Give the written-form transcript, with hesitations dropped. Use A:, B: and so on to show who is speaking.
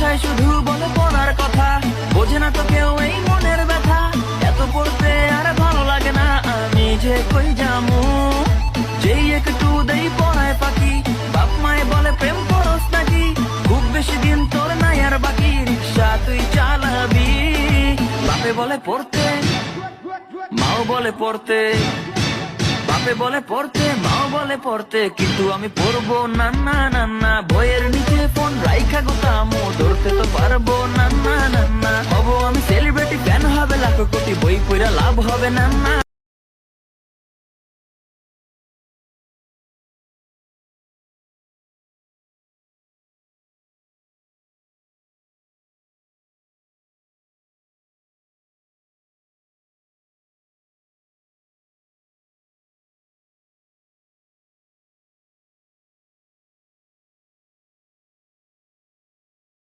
A: বাসায় শুধু বলে পড়ার কথা, বোঝে না তো কেউ এই মনের ব্যথা। এত পড়তে আর ভালো লাগে না, আমি যে কই যামু। যেই একটু দেই পড়ায় ফাঁকি, বাপ মায়ে বলে প্রেম করস নাকি, খুব বেশি দিন তোর নাই আর বাকি, রিক্সা তুই চালাবি। বাপে বলে পড়তে, মাও বলে পড়তে, বাপে বলে পড়তে, মাও বলে পড়তে, কিন্তু আমি পড়বো না না না না। বইয়ের নিচে ফোন রাইখা গোতামো, ধরতে তো পারবো না না না না। হবো আমি সেলিব্রিটি, ফ্যান হবে লাখো কোটি, বই পড়া লাভ হবে না না